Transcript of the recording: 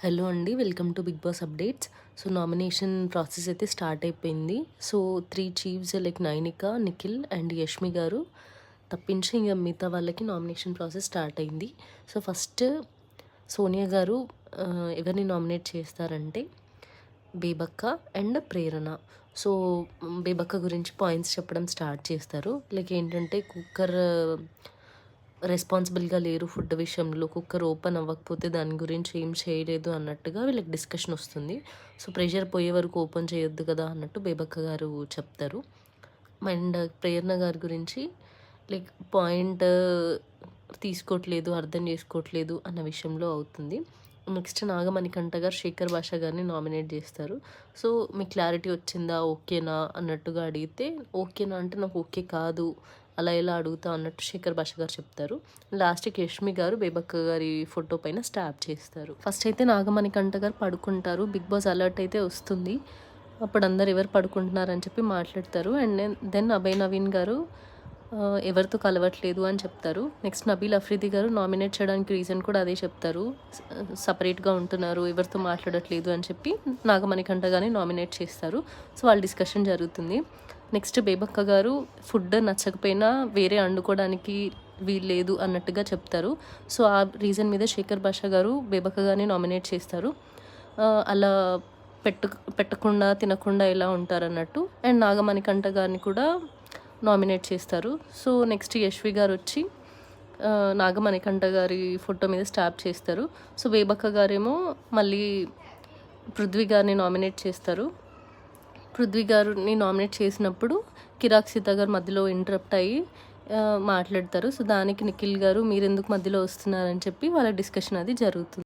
Hello అండి, welcome to Bigg Boss updates. So nomination process అయితే start అయిపోయింది. So 3 chiefs like Nainika, Nikhil and Yashmi garu తప్పించి ఇంకా మిగతా వాళ్ళకి నామినేషన్ ప్రాసెస్ స్టార్ట్ అయింది. సో ఫస్ట్ సోనియా గారు ఎవరిని నామినేట్ చేస్తారంటే బేబక్క అండ్ ప్రేరణ. సో బేబక్క గురించి పాయింట్స్ చెప్పడం స్టార్ట్ చేస్తారు. లైక్ ఏంటంటే కుక్కర్ రెస్పాన్సిబుల్గా లేరు ఫుడ్ విషయంలో, కుక్కర్ ఓపెన్ అవ్వకపోతే దాని గురించి ఏం చేయలేదు అన్నట్టుగా వీళ్ళకి డిస్కషన్ వస్తుంది. సో ప్రెషర్ పోయే వరకు ఓపెన్ చేయొద్దు కదా అన్నట్టు బేబక్క గారు చెప్తారు. అండ్ ప్రేరణ గారి గురించి లైక్ పాయింట్ తీసుకోవట్లేదు, అర్థం చేసుకోవట్లేదు అన్న విషయంలో అవుతుంది. నెక్స్ట్ నాగమణికంఠ గారు శేఖర్ భాష గారిని నామినేట్ చేస్తారు. సో మీకు క్లారిటీ వచ్చిందా, ఓకేనా అన్నట్టుగా అడిగితే ఓకేనా అంటే నాకు ఓకే కాదు, అలా ఎలా అడుగుతా అన్నట్టు శేఖర్ భాష గారు చెప్తారు. లాస్ట్కి యష్మి గారు బేబక్క గారి ఫోటో పైన స్టాప్ చేస్తారు. ఫస్ట్ అయితే నాగమణికంఠ గారు పడుకుంటారు. బిగ్ బాస్ అలర్ట్ అయితే వస్తుంది. అప్పుడు అందరు ఎవరు పడుకుంటున్నారని చెప్పి మాట్లాడతారు. అండ్ దెన్ అభయ్ నవీన్ గారు ఎవరితో కలవట్లేదు అని చెప్తారు. నెక్స్ట్ నబీల్ అఫ్రీది గారు నామినేట్ చేయడానికి రీజన్ కూడా అదే చెప్తారు. సపరేట్గా ఉంటున్నారు, ఎవరితో మాట్లాడట్లేదు అని చెప్పి నాగమణికంఠ గారిని నామినేట్ చేస్తారు. సో వాళ్ళ డిస్కషన్ జరుగుతుంది. నెక్స్ట్ బేబక్క గారు ఫుడ్ నచ్చకపోయినా వేరే వండుకోవడానికి వీల్లేదు అన్నట్టుగా చెప్తారు. సో ఆ రీజన్ మీద శేఖర్ భాష గారు బేబక్క గారిని నామినేట్ చేస్తారు. అలా పెట్టకుండా తినకుండా ఎలా ఉంటారన్నట్టు. అండ్ నాగమణికంఠ గారిని కూడా నామినేట్ చేస్తారు. సో నెక్స్ట్ యశ్వి గారు వచ్చి నాగమణికంఠ గారి ఫోటో మీద స్టాప్ చేస్తారు. సో బేబక్క గారేమో మళ్ళీ పృథ్వీ గారిని నామినేట్ చేస్తారు. పృథ్వీ గారిని నామినేట్ చేసినప్పుడు కిరాక్ సీత గారు మధ్యలో ఇంటరప్ట్ అయ్యి మాట్లాడతారు. సో దానికి నిఖిల్ గారు మీరెందుకు మధ్యలో వస్తున్నారని చెప్పి వాళ్ళ డిస్కషన్ అది జరుగుతుంది.